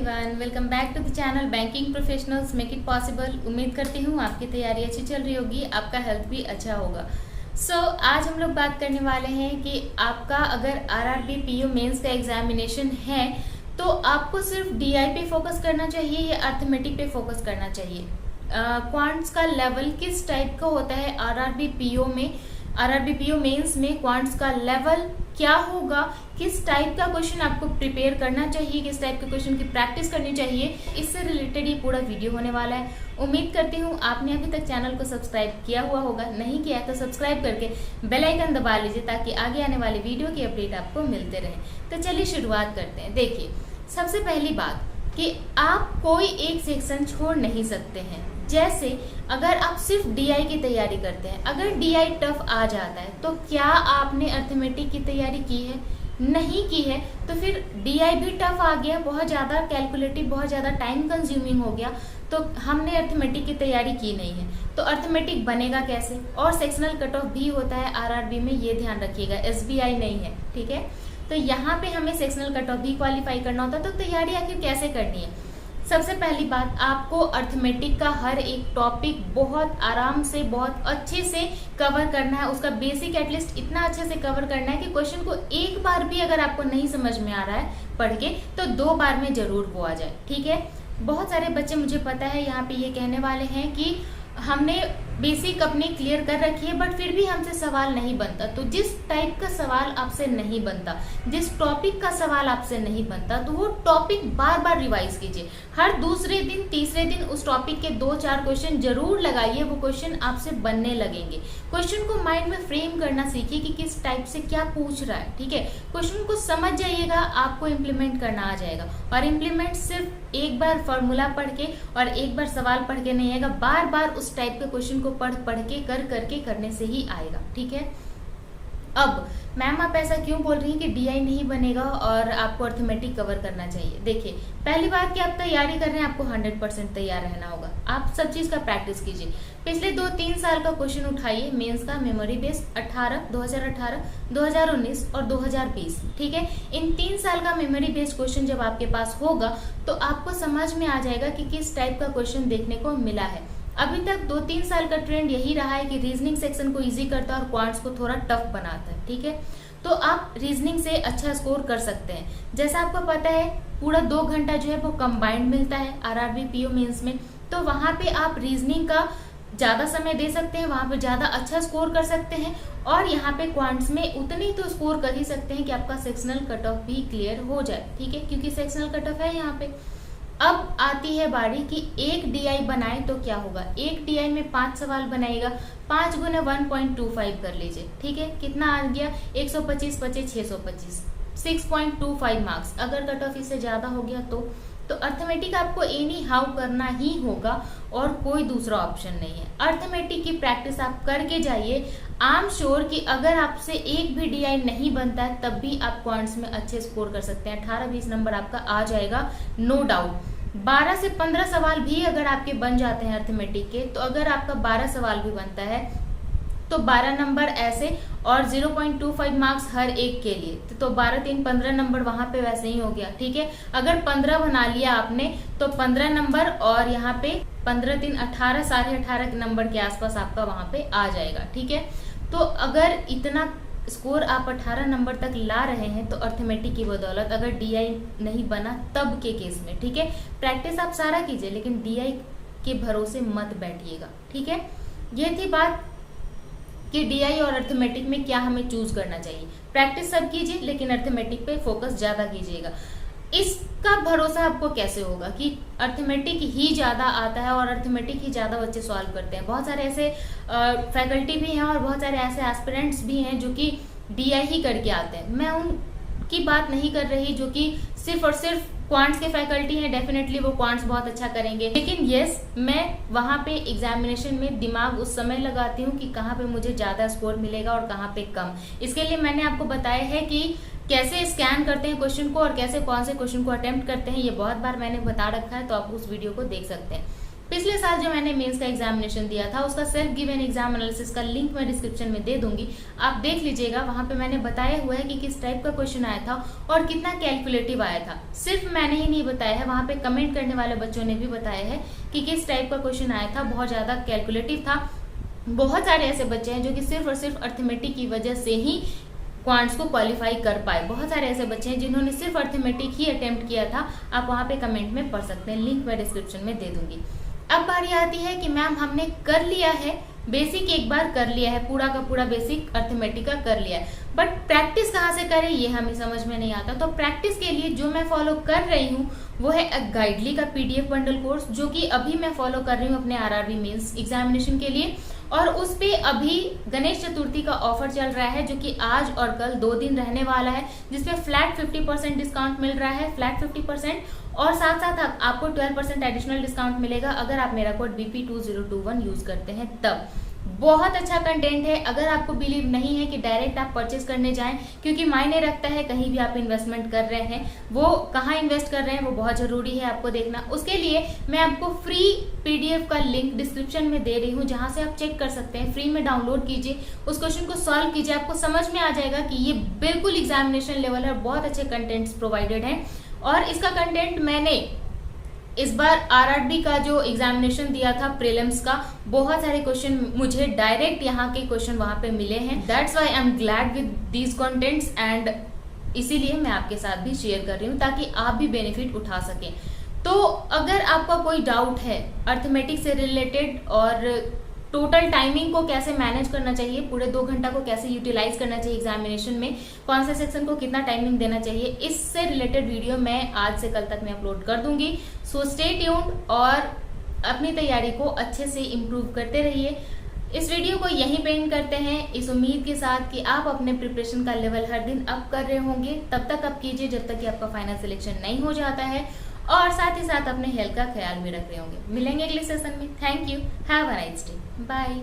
Everyone, welcome back to the channel banking professionals make it possible. उम्मीद करती हूँ आपकी तैयारी अच्छी चल रही होगी, आपका हेल्थ भी अच्छा होगा। आज हम लोग बात करने वाले हैं कि आपका अगर आरआरबी पीओ मेंस का एग्जामिनेशन है तो आपको सिर्फ डीआई पे फोकस करना चाहिए या अर्थमेटिक पे फोकस करना चाहिए। क्वांट्स का लेवल किस टाइप का होता है आरआरबी पीओ मेंस में क्वांट्स का लेवल क्या होगा, किस टाइप का क्वेश्चन आपको प्रिपेयर करना चाहिए, किस टाइप के क्वेश्चन की प्रैक्टिस करनी चाहिए, इससे रिलेटेड ये पूरा वीडियो होने वाला है। उम्मीद करती हूँ आपने अभी तक चैनल को सब्सक्राइब किया हुआ होगा, नहीं किया तो सब्सक्राइब करके बेल आइकन दबा लीजिए ताकि आगे आने वाली वीडियो की अपडेट आपको मिलते रहे। तो चलिए शुरुआत करते हैं। देखिए, सबसे पहली बात कि आप कोई एक सेक्शन छोड़ नहीं सकते हैं। जैसे अगर आप सिर्फ डीआई की तैयारी करते हैं, अगर डीआई टफ आ जाता है तो क्या आपने अर्थमेटिक की तैयारी की है? नहीं की है तो फिर डीआई भी टफ आ गया, बहुत ज़्यादा कैलकुलेटिव, बहुत ज़्यादा टाइम कंज्यूमिंग हो गया, तो हमने अर्थमेटिक की तैयारी की नहीं है तो अर्थमेटिक बनेगा कैसे? और सेक्शनल कट ऑफ भी होता है आरआरबी में, ये ध्यान रखिएगा, एसबीआई नहीं है, ठीक है। तो यहाँ पे हमें सेक्शनल कट ऑफ भी क्वालिफाई करना होता है। तो तैयारी आखिर कैसे करनी है? सबसे पहली बात, आपको अर्थमेटिक का हर एक टॉपिक बहुत आराम से, बहुत अच्छे से कवर करना है। उसका बेसिक एटलीस्ट इतना अच्छे से कवर करना है कि क्वेश्चन को एक बार भी अगर आपको नहीं समझ में आ रहा है पढ़ के तो 2 बार में जरूर वो आ जाए, ठीक है। बहुत सारे बच्चे, मुझे पता है, यहाँ पे ये कहने वाले हैं कि हमने बेसिक अपनी क्लियर कर रखी है बट फिर भी हमसे सवाल नहीं बनता। तो जिस टाइप का सवाल आपसे नहीं बनता, जिस टॉपिक का सवाल आपसे नहीं बनता, तो वो टॉपिक बार बार रिवाइज कीजिए। हर दूसरे दिन, तीसरे दिन उस टॉपिक के 2-4 क्वेश्चन जरूर लगाइए, वो क्वेश्चन आपसे बनने लगेंगे। क्वेश्चन को माइंड में फ्रेम करना सीखिए कि किस टाइप से क्या पूछ रहा है, ठीक है। क्वेश्चन को समझ जाइएगा, आपको इम्प्लीमेंट करना आ जाएगा। और इम्प्लीमेंट सिर्फ एक बार फॉर्मूला पढ़ के और एक बार सवाल पढ़ के नहीं आएगा, बार बार उस टाइप के क्वेश्चन को पढ़ के करके करने से ही आएगा, ठीक है। अब मैम आप ऐसा क्यों बोल रही हैं कि डीआई नहीं बनेगा और आपको अर्थमेटिक कवर करना चाहिए? देखिए, पहली बात कि आप तैयारी कर रहे हैं, आपको 100% तैयार रहना होगा। आप सब चीज का प्रैक्टिस कीजिए। पिछले 2-3 साल का क्वेश्चन उठाइए मेंस का, मेमोरी बेस्ड 2018, 2019 और 2020, ठीक है। इन 3 साल का मेमोरी बेस्ड क्वेश्चन जब आपके पास होगा तो आपको समझ में आ जाएगा कि किस टाइप का क्वेश्चन देखने को मिला है। अभी तक 2-3 साल का ट्रेंड यही रहा है कि रीजनिंग सेक्शन को इजी करता है और क्वांट्स को थोड़ा टफ बनाता है, ठीक है। तो आप रीजनिंग से अच्छा स्कोर कर सकते हैं। जैसा आपको पता है, पूरा 2 घंटा जो है वो कंबाइंड मिलता है आरआरबी पीओ मेंस में, तो वहां पे आप रीजनिंग का ज्यादा समय दे सकते हैं, वहां पे ज्यादा अच्छा स्कोर कर सकते हैं। और यहाँ पे क्वांट्स में उतनी तो स्कोर कर ही सकते हैं कि आपका सेक्शनल कट ऑफ भी क्लियर हो जाए, ठीक है, क्योंकि सेक्शनल कट ऑफ है यहाँ पे। अब आती है बारी कि एक डीआई बनाए तो क्या होगा। एक डीआई में 5 सवाल बनाएगा, 5 गुने 1.25 कर लीजिए, ठीक है। कितना आ गया? 125 25 625, 6.25 मार्क्स। अगर कट ऑफ इससे ज्यादा हो गया तो अर्थमेटिक आपको एनी हाउ करना ही होगा और कोई दूसरा ऑप्शन नहीं है। अर्थमेटिक की प्रैक्टिस आप करके जाइए। आई एम श्योर कि अगर आपसे एक भी डीआई नहीं बनता है तब भी आप क्वांट्स में अच्छे स्कोर कर सकते हैं। 18-20 नंबर आपका आ जाएगा, नो डाउट। 12 से 15 सवाल भी अगर आपके बन जाते हैं अर्थमेटिक के, तो अगर आपका 12 सवाल भी बनता है तो 12 नंबर ऐसे और 0.25 मार्क्स हर एक के लिए, तो 12-3 15 नंबर वहां पे वैसे ही हो गया, ठीक है। अगर 15 बना लिया आपने तो 15 नंबर और यहाँ पे 15-3 18, 18.5 नंबर के आसपास आपका वहां पे आ जाएगा, ठीक है। तो अगर इतना स्कोर आप 18 नंबर तक ला रहे हैं तो अर्थमेटिक की बदौलत, अगर डीआई नहीं बना तब के केस में, ठीक है। प्रैक्टिस आप सारा कीजिए लेकिन डीआई के भरोसे मत बैठिएगा, ठीक है। ये थी बात कि डीआई और अर्थमेटिक में क्या हमें चूज करना चाहिए। प्रैक्टिस सब कीजिए लेकिन अर्थमेटिक पे फोकस ज्यादा कीजिएगा। इसका भरोसा आपको कैसे होगा कि अर्थमेटिक ही ज्यादा आता है और अर्थमेटिक ही ज्यादा बच्चे सॉल्व करते हैं? बहुत सारे ऐसे फैकल्टी भी हैं और बहुत सारे ऐसे एस्पिरेंट्स भी हैं जो कि डीआई ही करके आते हैं। मैं उनकी बात नहीं कर रही जो कि सिर्फ और सिर्फ क्वांट्स के फैकल्टी हैं, डेफिनेटली वो क्वांट्स बहुत अच्छा करेंगे, लेकिन यस, मैं वहां पे एग्जामिनेशन में दिमाग उस समय लगाती हूँ कि कहाँ पे मुझे ज्यादा स्कोर मिलेगा और कहाँ पे कम। इसके लिए मैंने आपको बताया है कि कैसे स्कैन करते हैं क्वेश्चन को और कैसे कौन से क्वेश्चन को अटेम्प्ट करते हैं, ये बहुत बार मैंने बता रखा है, तो आप उस वीडियो को देख सकते हैं। पिछले साल जो मैंने मेंस का एग्जामिनेशन दिया था उसका सेल्फ गिवन एग्जाम एनालिसिस का लिंक मैं डिस्क्रिप्शन में दे दूंगी, आप देख लीजिएगा। वहां पे मैंने बताया हुआ है कि किस टाइप का क्वेश्चन आया था और कितना कैलकुलेटिव आया था। सिर्फ मैंने ही नहीं बताया है, वहां पे कमेंट करने वाले बच्चों ने भी बताया है कि किस टाइप का क्वेश्चन आया था, बहुत ज्यादा कैलकुलेटिव था। बहुत सारे ऐसे बच्चे हैं जो कि सिर्फ और सिर्फ अर्थमेटिक की वजह से ही क्वांट्स को क्वालिफाई कर पाए। बहुत सारे ऐसे बच्चे हैं जिन्होंने सिर्फ अर्थमेटिक ही अटेम्प्ट किया था, आप वहां पे कमेंट में पढ़ सकते हैं, लिंक मैं डिस्क्रिप्शन में दे दूंगी। अब बारी आती है कि मैम हमने कर लिया है बेसिक, एक बार कर लिया है, पूरा का पूरा बेसिक अर्थमेटिक का कर लिया है, बट प्रैक्टिस कहाँ से करें ये हमें समझ में नहीं आता। तो प्रैक्टिस के लिए जो मैं फॉलो कर रही हूँ वो है गाइडली का पीडीएफ बंडल कोर्स, जो कि अभी मैं फॉलो कर रही हूँ अपने आरआरबी मेंस एग्जामिनेशन के लिए। और उस पे अभी गणेश चतुर्थी का ऑफर चल रहा है, जो कि आज और कल 2 दिन रहने वाला है, जिसपे फ्लैट 50% डिस्काउंट मिल रहा है, फ्लैट 50%, और साथ साथ आपको 12% एडिशनल डिस्काउंट मिलेगा अगर आप मेरा कोड BP2021 यूज करते हैं तब। बहुत अच्छा कंटेंट है। अगर आपको बिलीव नहीं है कि डायरेक्ट आप परचेज करने जाएं, क्योंकि मायने रखता है कहीं भी आप इन्वेस्टमेंट कर रहे हैं, वो कहाँ इन्वेस्ट कर रहे हैं वो बहुत जरूरी है आपको देखना। उसके लिए मैं आपको फ्री पीडीएफ का लिंक डिस्क्रिप्शन में दे रही हूँ, जहां से आप चेक कर सकते हैं। फ्री में डाउनलोड कीजिए, उस क्वेश्चन को सॉल्व कीजिए, आपको समझ में आ जाएगा कि ये बिल्कुल एग्जामिनेशन लेवल है, बहुत अच्छे कंटेंट्स प्रोवाइडेड हैं। और इसका कंटेंट मैंने इस बार आरआरबी का जो एग्जामिनेशन दिया था प्रीलिम्स का, बहुत सारे क्वेश्चन मुझे डायरेक्ट यहाँ के क्वेश्चन वहां पे मिले हैं। That's why I am glad with these contents, and इसीलिए मैं आपके साथ भी शेयर कर रही हूँ ताकि आप भी बेनिफिट उठा सकें। तो अगर आपका कोई डाउट है अर्थमेटिक से रिलेटेड और टोटल टाइमिंग को कैसे मैनेज करना चाहिए, पूरे 2 घंटा को कैसे यूटिलाइज करना चाहिए एग्जामिनेशन में, कौन से सेक्शन को कितना टाइमिंग देना चाहिए, इससे रिलेटेड वीडियो मैं आज से कल तक मैं अपलोड कर दूंगी। सो स्टे ट्यून्ड और अपनी तैयारी को अच्छे से इम्प्रूव करते रहिए। इस वीडियो को यहीं पे एंड करते हैं, इस उम्मीद के साथ कि आप अपने प्रिपरेशन का लेवल हर दिन अप कर रहे होंगे। तब तक आप कीजिए जब तक कि आपका फाइनल सिलेक्शन नहीं हो जाता है, और साथ ही साथ अपने हेल्थ का ख्याल भी रख रहे होंगे। मिलेंगे अगले सेशन में। Thank you, have a nice day, bye.